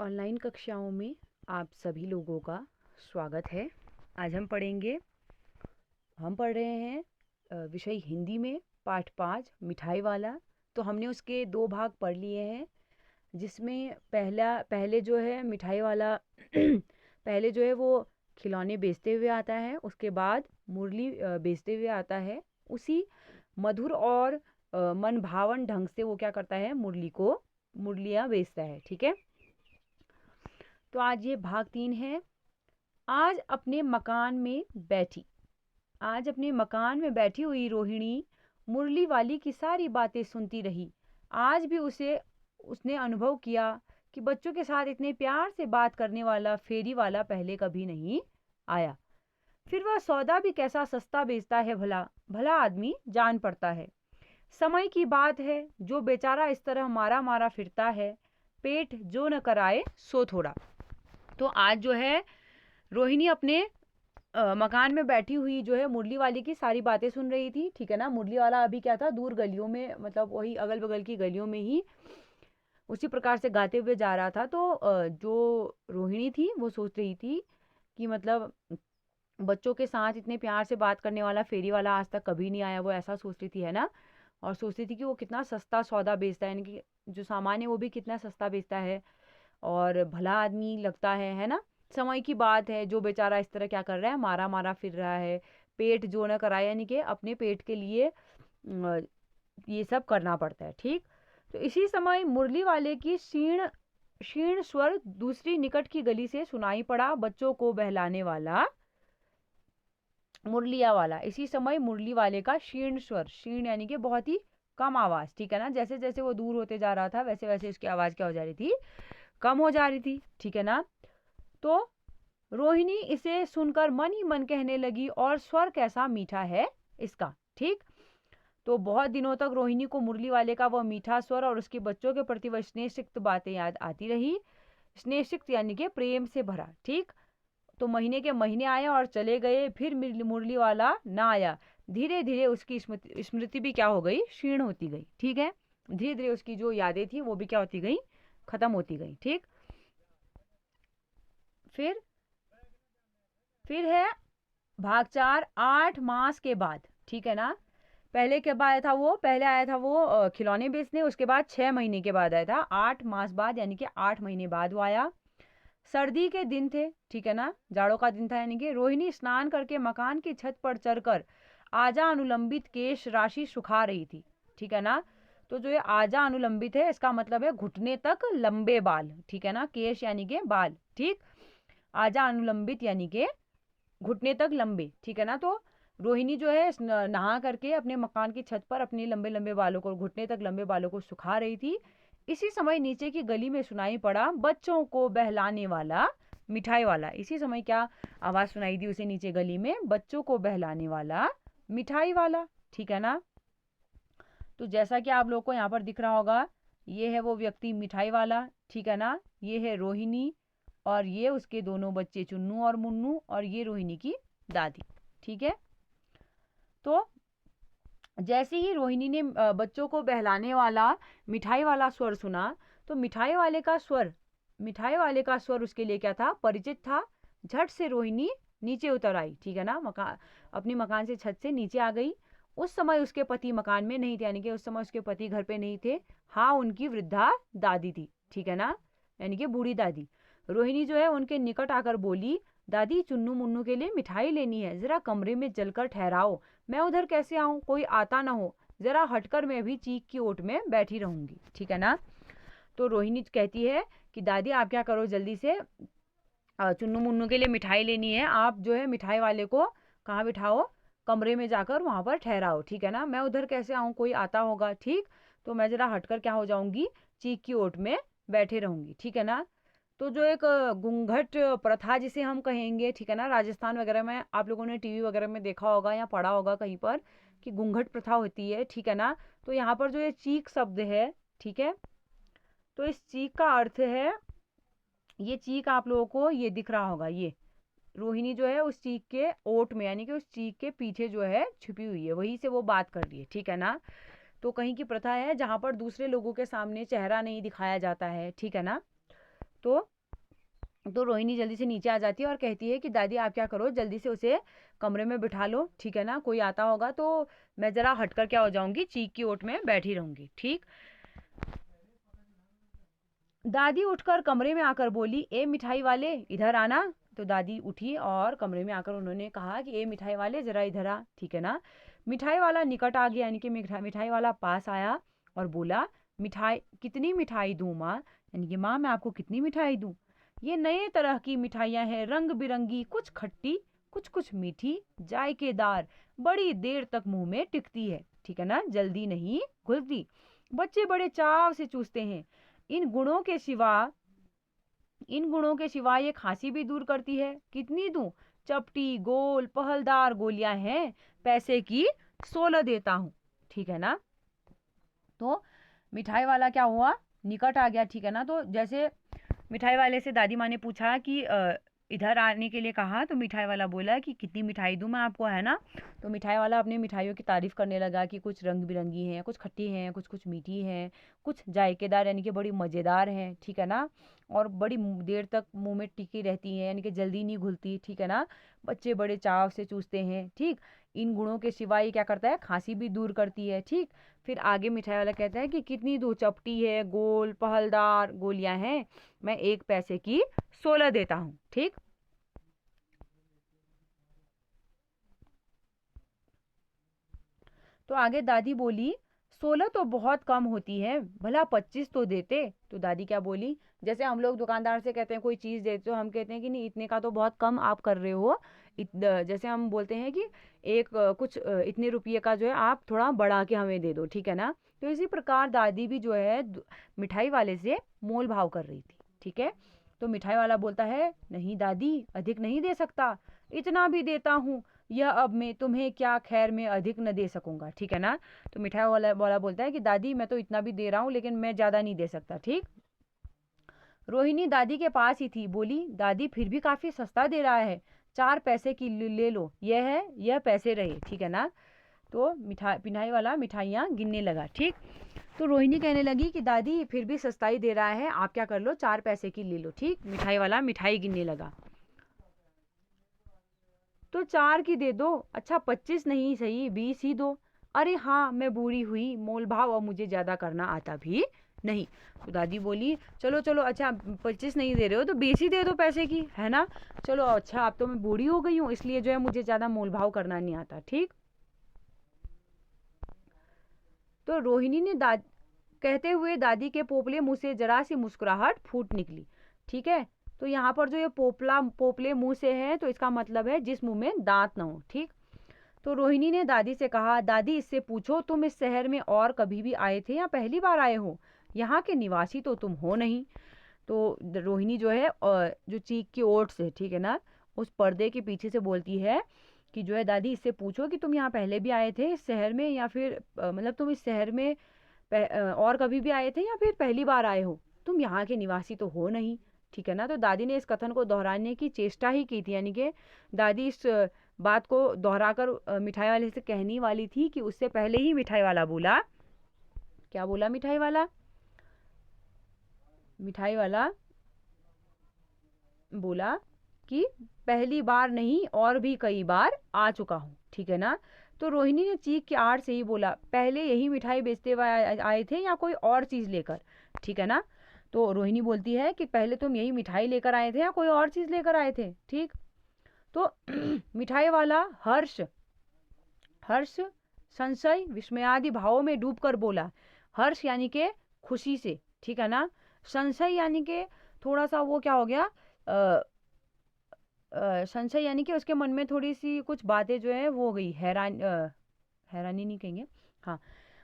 Online कक्षाओं में आप सभी लोगों का स्वागत है। आज हम पढ़ रहे हैं विषय हिंदी में पाठ 5 मिठाई वाला। तो हमने उसके 2 भाग पढ़ लिए हैं, जिसमें पहले जो है मिठाई वाला पहले जो है वो खिलौने बेचते हुए आता है, उसके बाद मुरली बेचते हुए आता है। उसी मधुर और मन भावन ढंग से वो क्या करता है, मुरलियाँ बेचता है। ठीक है, तो आज ये भाग 3 है। आज अपने मकान में बैठी आज अपने मकान में बैठी हुई रोहिणी मुरली वाली की सारी बातें सुनती रही। आज भी उसने अनुभव किया कि बच्चों के साथ इतने प्यार से बात करने वाला फेरी वाला पहले कभी नहीं आया। फिर वह सौदा भी कैसा सस्ता बेचता है, भला भला आदमी जान पड़ता है। समय की बात है, जो बेचारा इस तरह मारा मारा फिरता है, पेट जो न कराए सो थोड़ा। तो आज जो है रोहिणी अपने मकान में बैठी हुई जो है मुरली वाली की सारी बातें सुन रही थी। ठीक है ना, मुरली वाला अभी क्या था, दूर गलियों में, मतलब वही अगल बगल की गलियों में ही उसी प्रकार से गाते हुए जा रहा था। तो जो रोहिणी थी वो सोच रही थी कि मतलब बच्चों के साथ इतने प्यार से बात करने वाला फेरी वाला आज तक कभी नहीं आया, वो ऐसा सोच रही थी, है ना। और सोच रही थी कि वो कितना सस्ता सौदा बेचता है, यानी कि जो सामान है वो भी कितना सस्ता बेचता है और भला आदमी लगता है ना। समय की बात है, जो बेचारा इस तरह क्या कर रहा है, मारा मारा फिर रहा है, पेट जो न कराए, यानी कि अपने पेट के लिए ये सब करना पड़ता है। ठीक, तो इसी समय मुरली वाले की क्षीण क्षीण स्वर दूसरी निकट की गली से सुनाई पड़ा। बच्चों को बहलाने वाला मुरलिया वाला। इसी समय मुरली वाले का क्षीण स्वर, क्षीण यानी कि बहुत ही कम आवाज, ठीक है ना। जैसे जैसे वो दूर होते जा रहा था वैसे वैसे उसकी आवाज क्या हो जा रही थी, कम हो जा रही थी। ठीक है ना। तो रोहिणी इसे सुनकर मन ही मन कहने लगी, और स्वर कैसा मीठा है इसका। ठीक, तो बहुत दिनों तक रोहिणी को मुरली वाले का वह मीठा स्वर और उसके बच्चों के प्रति वह स्नेहसिक्त बातें याद आती रही। स्नेहसिक्त यानी कि प्रेम से भरा। ठीक, तो महीने के महीने आए और चले गए, फिर मुरली वाला ना आया। धीरे धीरे उसकी स्मृति भी क्या हो गई, क्षीण होती गई। ठीक है, धीरे धीरे उसकी जो यादें थी वो भी क्या होती गई, खत्म होती गई। ठीक, फिर है भाग 4 8 मास के बाद। ठीक है ना, पहले के बाद था वो पहले आया था वो खिलौने बेचने, उसके बाद 6 महीने के बाद आया था 8 मास बाद, यानी कि 8 महीने बाद वो आया। सर्दी के दिन थे, ठीक है ना, जाड़ों का दिन था, यानी कि रोहिणी स्नान करके मकान की छत पर चढ़कर आजा अनुलंबित केश राशि सुखा रही थी। ठीक है ना, तो जो ये आजा अनुलंबित है इसका मतलब है घुटने तक लंबे बाल। ठीक है ना, केश यानी के बाल। ठीक, आजा अनुलंबित यानी के घुटने तक लंबे। ठीक है ना, तो रोहिणी जो है नहा करके अपने मकान की छत पर अपने लंबे लंबे बालों को, घुटने तक लंबे बालों को सुखा रही थी। इसी समय नीचे की गली में सुनाई पड़ा बच्चों को बहलाने वाला मिठाई वाला। इसी समय क्या आवाज सुनाई दी उसे नीचे गली में, बच्चों को बहलाने वाला मिठाई वाला। ठीक है ना, तो जैसा कि आप लोग को यहाँ पर दिख रहा होगा, ये है वो व्यक्ति मिठाई वाला। ठीक है ना, ये है रोहिणी और ये उसके दोनों बच्चे चुन्नू और मुन्नू, और ये रोहिणी की दादी। ठीक है, तो जैसे ही रोहिणी ने बच्चों को बहलाने वाला मिठाई वाला स्वर सुना, तो मिठाई वाले का स्वर उसके लिए क्या था, परिचित था। झट से रोहिणी नीचे उतर आई। ठीक है ना, अपनी मकान से छत से नीचे आ गई। उस समय उसके पति मकान में नहीं थे, यानी कि उस समय उसके पति घर पे नहीं थे। हाँ, उनकी वृद्धा दादी थी। ठीक है ना, यानी कि बूढ़ी दादी। रोहिणी जो है उनके निकट आकर बोली, दादी चुन्नू मुन्नू के लिए मिठाई लेनी है, जरा कमरे में चलकर ठहराओ। मैं उधर कैसे आऊं, कोई आता ना हो, जरा हटकर मैं भी चीख की ओट में बैठी रहूंगी। ठीक है ना, तो रोहिणी कहती है कि दादी आप क्या करो, जल्दी से चुन्नू मुन्नू के लिए मिठाई लेनी है, आप जो है मिठाई वाले को कहाँ बिठाओ, कमरे में जाकर वहां पर ठहराओ। ठीक है ना, मैं उधर कैसे आऊं, कोई आता होगा। ठीक, तो मैं जरा हटकर क्या हो जाऊंगी, चीख की ओट में बैठे रहूंगी। ठीक है ना, तो जो एक घूंघट प्रथा जिसे हम कहेंगे, ठीक है ना, राजस्थान वगैरह में आप लोगों ने टीवी वगैरह में देखा होगा या पढ़ा होगा कहीं पर कि घूंघट प्रथा होती है। ठीक है ना, तो यहाँ पर जो ये चीख शब्द है, ठीक है, तो इस चीख का अर्थ है, ये चीख आप लोगों को ये दिख रहा होगा, ये रोहिणी जो है उस चीख के ओट में, यानी कि उस चीख के पीछे जो है छुपी हुई है, वहीं से वो बात कर रही है। ठीक है ना, तो कहीं की प्रथा है जहां पर दूसरे लोगों के सामने चेहरा नहीं दिखाया जाता है। ठीक है ना, तो रोहिणी जल्दी से नीचे आ जाती है और कहती है कि दादी आप क्या करो, जल्दी से उसे कमरे में बिठा लो, ठीक है ना, कोई आता होगा तो मैं ज़रा हटकर क्या हो जाऊंगी, चीख की ओट में बैठी रहूंगी, ठीक। दादी उठकर कमरे में आकर बोली, ए मिठाई वाले इधर आना। तो दादी उठी और कमरे में आकर उन्होंने कहा कि ए मिठाई वाले ज़रा इधर आ, ठीक है ना। मिठाई वाला निकट आ गया, यानी कि मिठाई वाला पास आया और बोला, मिठाई कितनी मिठाई दूँ माँ, यानी कि माँ मैं आपको कितनी मिठाई दूँ। ये नए तरह की मिठाइयाँ हैं, रंग बिरंगी, कुछ खट्टी कुछ कुछ मीठी, जायकेदार, बड़ी देर तक मुंह में टिकती है, ठीक है ना, जल्दी नहीं घुलती। बच्चे बड़े चाव से चूसते हैं। इन गुणों के सिवा इन गुणों के सिवा ये खांसी भी दूर करती है। कितनी दूं? चपटी गोल पहलदार गोलियां हैं, पैसे की 16 देता हूँ, ठीक है ना। तो मिठाई वाला क्या हुआ, निकट आ गया, ठीक है ना। तो जैसे मिठाई वाले से दादी माँ ने पूछा कि इधर आने के लिए कहा, तो मिठाई वाला बोला कि कितनी मिठाई दूं मैं आपको, है ना। तो मिठाई वाला अपनी मिठाइयों की तारीफ करने लगा कि कुछ रंग बिरंगी हैं, कुछ खट्टी हैं, कुछ कुछ मीठी हैं, कुछ जायकेदार यानी कि बड़ी मज़ेदार हैं, ठीक है ना, और बड़ी देर तक मुंह में टिकी रहती हैं, यानी कि जल्दी नहीं घुलती, ठीक है ना। बच्चे बड़े चाव से चूसते हैं, ठीक। इन गुणों के सिवा ये क्या करता है, खांसी भी दूर करती है, ठीक। फिर आगे मिठाई वाला कहता है कि कितनी दूं? चपटी है, गोल पहलदार गोलियां हैं, मैं 1 पैसे की 16 देता हूँ, ठीक। तो आगे दादी बोली, 16 तो बहुत कम होती है, भला 25 तो देते। तो दादी क्या बोली, जैसे हम लोग दुकानदार से कहते हैं कोई चीज़ देते तो हम कहते हैं कि नहीं इतने का तो बहुत कम आप कर रहे हो, जैसे हम बोलते हैं कि एक कुछ इतने रुपये का जो है आप थोड़ा बढ़ा के हमें दे दो, ठीक है ना। तो इसी प्रकार दादी भी जो है मिठाई वाले से मोल भाव कर रही थी, ठीक है। तो मिठाई वाला बोलता है, नहीं दादी अधिक नहीं दे सकता, इतना भी देता हूँ, यह अब मैं तुम्हें क्या खैर में अधिक न दे सकूंगा, ठीक है ना। तो मिठाई वाला वाला बोलता है कि दादी मैं तो इतना भी दे रहा हूँ, लेकिन मैं ज़्यादा नहीं दे सकता, ठीक। रोहिणी दादी के पास ही थी, बोली, दादी फिर भी काफ़ी सस्ता दे रहा है, 4 पैसे की ले लो, यह पैसे रहे, ठीक है ना। तो मिठाई वाला मिठाइयाँ गिनने लगा, ठीक। तो रोहिणी कहने लगी कि दादी फिर भी सस्ता ही दे रहा है, आप क्या कर लो, 4 पैसे की ले लो, ठीक। मिठाई वाला मिठाई गिनने लगा। तो 4 की दे दो, अच्छा 25 नहीं सही 20 ही दो। अरे हाँ मैं बूढ़ी हुई, मोल भाव और मुझे ज़्यादा करना आता भी नहीं। तो दादी बोली, चलो चलो अच्छा 25 नहीं दे रहे हो तो 20 ही दे दो पैसे की, है ना। चलो अच्छा अब तो मैं बूढ़ी हो गई हूँ, इसलिए जो है मुझे ज़्यादा मोल भाव करना नहीं आता, ठीक। तो रोहिणी ने कहते हुए दादी के पोपले मुंह से जरा सी मुस्कुराहट फूट निकली, ठीक है। तो यहाँ पर जो ये पोपले मुंह से है तो इसका मतलब है जिस मुंह में दांत ना हो, ठीक। तो रोहिणी ने दादी से कहा, दादी इससे पूछो तुम इस शहर में और कभी भी आए थे या पहली बार आए हो, यहाँ के निवासी तो तुम हो नहीं। तो रोहिणी जो है जो चीख की ओट से, ठीक है ना, उस पर्दे के पीछे से बोलती है कि जो है दादी इससे पूछो कि तुम यहाँ पहले भी आए थे इस शहर में, या फिर मतलब तुम इस शहर में और कभी भी आए थे या फिर पहली बार आए हो, तुम यहाँ के निवासी तो हो नहीं, ठीक है ना। तो दादी ने इस कथन को दोहराने की चेष्टा ही की थी, यानी कि दादी इस बात को दोहराकर मिठाई वाले से कहनी वाली थी कि उससे पहले ही मिठाई वाला बोला, क्या बोला मिठाई वाला बोला कि पहली बार नहीं और भी कई बार आ चुका हूँ, ठीक है ना। तो रोहिणी ने चीख के आड़ से ही बोला, पहले यही मिठाई बेचते हुए आए थे या कोई और चीज़ लेकर, ठीक है ना। तो रोहिणी बोलती है कि पहले तुम यही मिठाई लेकर आए थे या कोई और चीज़ लेकर आए थे, ठीक। तो मिठाई वाला हर्ष हर्ष संशय विस्मयादि भावों में डूबकर बोला, हर्ष यानी के खुशी से, ठीक है ना। संशय यानी के थोड़ा सा वो क्या हो गया, संशय यानी कि उसके मन में थोड़ी सी कुछ बातें जो है वो हो गई, हैरानी नहीं कहेंगे, हाँ।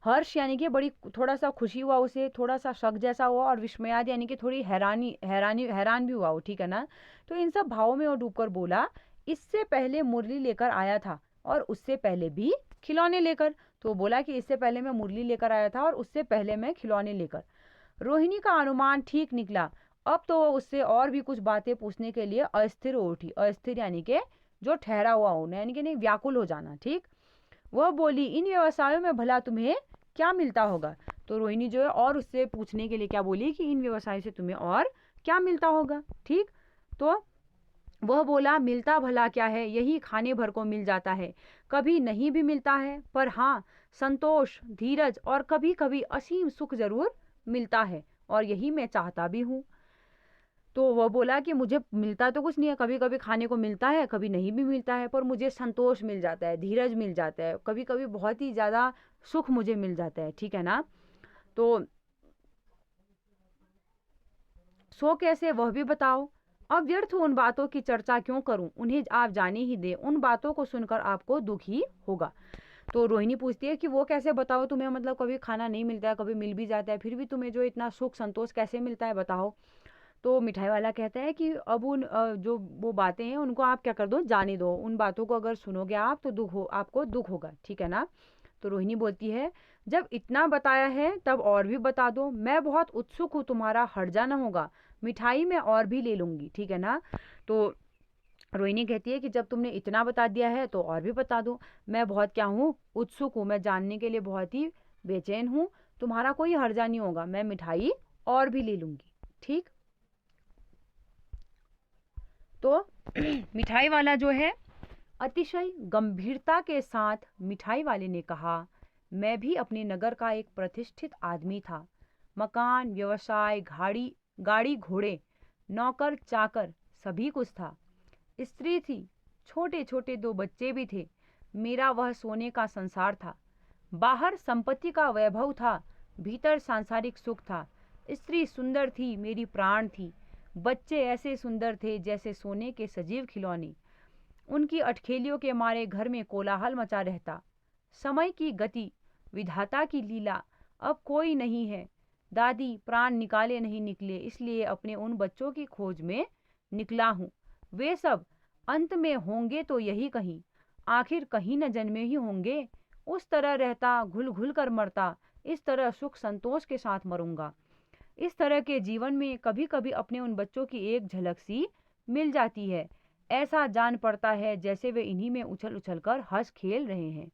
हर्ष यानी कि बड़ी थोड़ा सा खुशी हुआ उसे, थोड़ा सा शक जैसा हुआ, और विस्मयाद यानी कि थोड़ी हैरान भी हुआ वो, ठीक है ना। तो इन सब भावों में वो डूबकर बोला, इससे पहले मुरली लेकर आया था और उससे पहले भी खिलौने लेकर। तो बोला कि इससे पहले मैं मुरली लेकर आया था और उससे पहले मैं खिलौने लेकर। रोहिणी का अनुमान ठीक निकला। अब तो वो उससे और भी कुछ बातें पूछने के लिए अस्थिर हो उठी। अस्थिर यानी कि जो ठहरा हुआ होना, यानी कि नहीं व्याकुल हो जाना, ठीक। वह बोली, इन व्यवसायों में भला तुम्हें क्या मिलता होगा। तो रोहिणी जो है और उससे पूछने के लिए क्या बोली कि इन व्यवसायों से तुम्हें और क्या मिलता होगा, ठीक। तो वह बोला, मिलता भला क्या है, यही खाने भर को मिल जाता है, कभी नहीं भी मिलता है, पर हाँ संतोष, धीरज और कभी कभी असीम सुख जरूर मिलता है, और यही मैं चाहता भी हूँ। तो वह बोला कि मुझे मिलता तो कुछ नहीं है, कभी कभी खाने को मिलता है, कभी नहीं भी मिलता है, पर मुझे संतोष मिल जाता है, धीरज मिल जाता है, कभी कभी बहुत ही ज़्यादा सुख मुझे मिल जाता है, ठीक है ना। तो सो कैसे वह भी बताओ। अब व्यर्थ उन बातों की चर्चा क्यों करूं, उन्हें आप जाने ही दे, उन बातों को सुनकर आपको दुख ही होगा। तो रोहिणी पूछती है कि वो कैसे बताओ, तुम्हें मतलब कभी खाना नहीं मिलता है, कभी मिल भी जाता है, फिर भी तुम्हें जो इतना सुख संतोष कैसे मिलता है, बताओ। तो मिठाई वाला कहता है कि अब उन जो वो बातें हैं उनको आप क्या कर दो, जाने दो, उन बातों को अगर सुनोगे आप तो आपको दुख होगा, ठीक है ना। तो रोहिणी बोलती है, जब इतना बताया है तब और भी बता दो, मैं बहुत उत्सुक हूँ, तुम्हारा हट जाना होगा, मिठाई मैं और भी ले लूंगी, ठीक है ना। तो रोहिणी कहती है कि जब तुमने इतना बता दिया है तो और भी बता दो, मैं बहुत क्या हूँ, उत्सुक हूँ, मैं जानने के लिए बहुत ही बेचैन हूँ, तुम्हारा कोई हर्जा नहीं होगा, मैं मिठाई और भी ले लूंगी, ठीक। तो मिठाई वाला जो है अतिशय गंभीरता के साथ मिठाई वाले ने कहा, मैं भी अपने नगर का एक प्रतिष्ठित आदमी था, मकान, व्यवसाय, गाड़ी घोड़े, नौकर चाकर सभी कुछ था, स्त्री थी, छोटे छोटे दो बच्चे भी थे, मेरा वह सोने का संसार था। बाहर संपत्ति का वैभव था, भीतर सांसारिक सुख था। स्त्री सुंदर थी, मेरी प्राण थी, बच्चे ऐसे सुंदर थे जैसे सोने के सजीव खिलौने, उनकी अटखेलियों के मारे घर में कोलाहल मचा रहता। समय की गति, विधाता की लीला, अब कोई नहीं है। दादी, प्राण निकाले नहीं निकले, इसलिए अपने उन बच्चों की खोज में निकला हूँ। वे सब अंत में होंगे तो यही कहीं, आखिर कहीं न जन्मे ही होंगे। उस तरह रहता, घुल घुल कर मरता, इस तरह सुख संतोष के साथ मरूंगा। इस तरह के जीवन में कभी कभी अपने उन बच्चों की एक झलक सी मिल जाती है, ऐसा जान पड़ता है जैसे वे इन्हीं में उछल उछल कर हंस खेल रहे हैं।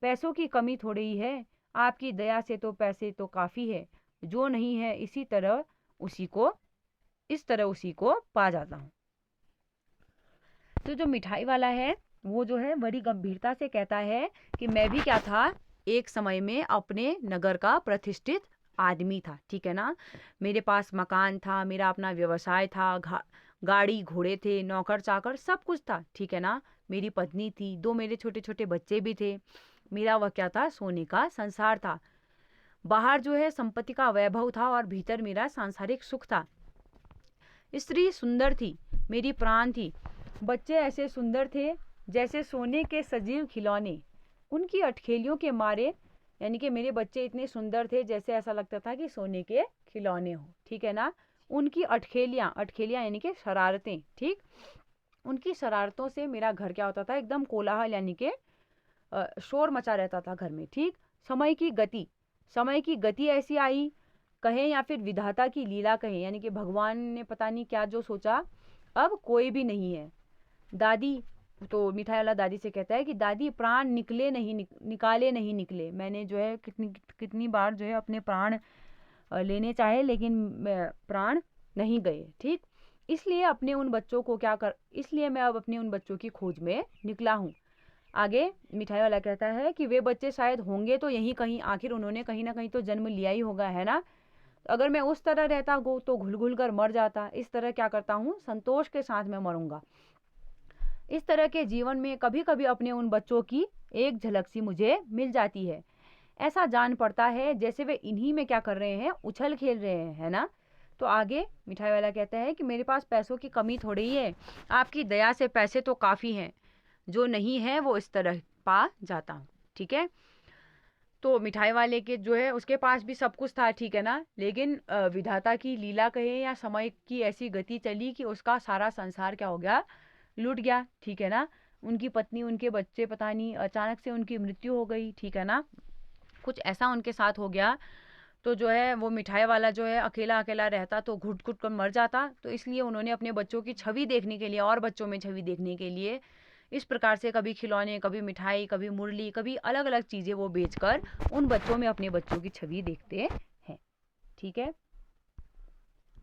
पैसों की कमी थोड़ी ही है, आपकी दया से तो पैसे तो काफी है, जो नहीं है इस तरह उसी को पा जाता हूँ। तो जो मिठाई वाला है वो जो है बड़ी गंभीरता से कहता है कि मैं भी क्या था, एक समय में अपने नगर का प्रतिष्ठित आदमी था, ठीक है ना। मेरे पास मकान था, मेरा अपना व्यवसाय था, गाड़ी घोड़े थे, नौकर चाकर सब कुछ था, ठीक है ना। मेरी पत्नी थी, दो मेरे छोटे छोटे बच्चे भी थे, मेरा वह क्या था, सोने का संसार था। बाहर जो है संपत्ति का वैभव था और भीतर मेरा सांसारिक सुख था। स्त्री सुंदर थी, मेरी प्राण थी, बच्चे ऐसे सुंदर थे जैसे सोने के सजीव खिलौने, उनकी अटखेलियों के मारे, यानी कि मेरे बच्चे इतने सुंदर थे जैसे ऐसा लगता था कि सोने के खिलौने हो, ठीक है ना। उनकी अटखेलियां यानी कि शरारतें, ठीक, उनकी शरारतों से मेरा घर क्या होता था, एकदम कोलाहल यानी कि शोर मचा रहता था घर में, ठीक। समय की गति ऐसी आई कहें या फिर विधाता की लीला कहें, यानी कि भगवान ने पता नहीं क्या जो सोचा, अब कोई भी नहीं है। दादी, तो मिठाई वाला दादी से कहता है कि दादी, प्राण निकाले नहीं निकले, मैंने जो है कितनी कितनी बार जो है अपने प्राण लेने चाहे लेकिन प्राण नहीं गए, ठीक। इसलिए मैं अब अपने उन बच्चों की खोज में निकला हूँ। आगे मिठाई वाला कहता है कि वे बच्चे शायद होंगे तो यहीं कहीं, आखिर उन्होंने कहीं ना कहीं तो जन्म लिया ही होगा, है ना। अगर मैं उस तरह रहता तो घुल घुल कर मर जाता, इस तरह क्या करता हूँ, संतोष के साथ मैं मरूंगा। इस तरह के जीवन में कभी कभी अपने उन बच्चों की एक झलक सी मुझे मिल जाती है, ऐसा जान पड़ता है जैसे वे इन्हीं में क्या कर रहे हैं, उछल खेल रहे हैं, है ना। तो आगे मिठाई वाला कहता है कि मेरे पास पैसों की कमी थोड़ी ही है, आपकी दया से पैसे तो काफ़ी हैं, जो नहीं है वो इस तरह पा जाता हूँ, ठीक है। तो मिठाई वाले के जो है उसके पास भी सब कुछ था, ठीक है ना, लेकिन विधाता की लीला कहे या समय की ऐसी गति चली कि उसका सारा संसार क्या हो गया, लूट गया, ठीक है ना। उनकी पत्नी, उनके बच्चे, पता नहीं अचानक से उनकी मृत्यु हो गई, ठीक है ना, कुछ ऐसा उनके साथ हो गया। तो जो है वो मिठाई वाला जो है अकेला अकेला रहता तो घुट घुट कर मर जाता। तो इसलिए उन्होंने अपने बच्चों की छवि देखने के लिए और बच्चों में छवि देखने के लिए इस प्रकार से कभी खिलौने, कभी मिठाई, कभी मुरली, कभी अलग अलग चीज़ें वो बेचकर उन बच्चों में अपने बच्चों की छवि देखते हैं, ठीक है।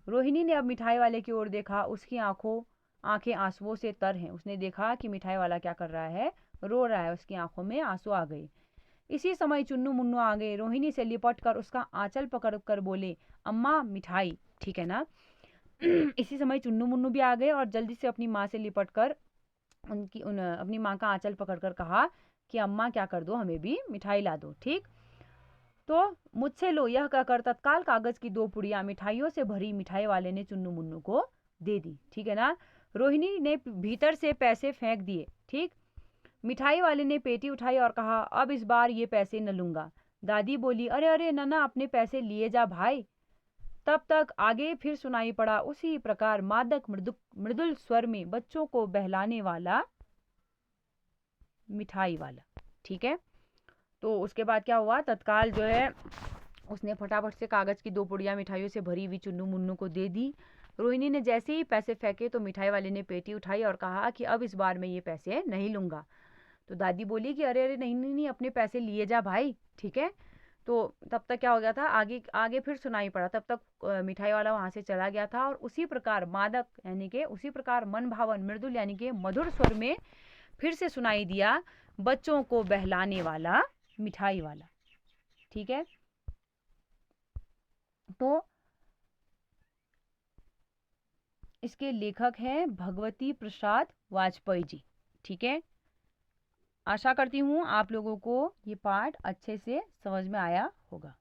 रोहिणी ने अब मिठाई वाले की ओर देखा। उसकी आंखें आंसुओं से तर हैं। उसने देखा कि मिठाई वाला क्या कर रहा है, रो रहा है। उसकी आंखों में आंसू आ गए। इसी समय चुन्नू मुन्नू आ गए। रोहिणी से लिपट कर उसका आंचल पकड़ कर बोले, अम्मा मिठाई। ठीक है ना। इसी समय चुन्नू मुन्नू भी आ गए और जल्दी से अपनी माँ से लिपट कर अपनी माँ का आंचल पकड़कर कहा कि अम्मा क्या कर दो, हमें भी मिठाई ला दो। ठीक, तो मुझसे लो, यह कहकर तत्काल कागज की 2 पुड़िया मिठाइयों से भरी मिठाई वाले ने चुन्नू मुन्नू को दे दी। ठीक है ना। रोहिणी ने भीतर से पैसे फेंक दिए। ठीक, मिठाई वाले ने पेटी उठाई और कहा, अब इस बार ये पैसे न लूंगा। दादी बोली, अरे अरे नन्ना, अपने पैसे लिए जा भाई। तब तक आगे फिर सुनाई पड़ा उसी प्रकार मादक मृदुल स्वर में बच्चों को बहलाने वाला मिठाई वाला। ठीक है, तो उसके बाद क्या हुआ, तत्काल जो है उसने फटाफट से कागज की 2 पुड़िया मिठाइयों से भरी हुई चुन्नू मुन्नू को दे दी। रोहिणी ने जैसे ही पैसे फेंके तो मिठाई वाले ने पेटी उठाई और कहा कि अब इस बार मैं ये पैसे नहीं लूंगा। तो दादी बोली कि अरे अरे नहीं नहीं नहीं, अपने पैसे लिए जा भाई। ठीक है, तो तब तक क्या हो गया था, आगे आगे फिर सुनाई पड़ा। तब तक मिठाई वाला वहां से चला गया था और उसी प्रकार मादक यानी कि उसी प्रकार मन भावन मृदुल यानी कि मधुर स्वर में फिर से सुनाई दिया, बच्चों को बहलाने वाला मिठाई वाला। ठीक है, तो इसके लेखक हैं भगवती प्रसाद वाजपेयी जी। ठीक है, आशा करती हूँ आप लोगों को ये पाठ अच्छे से समझ में आया होगा।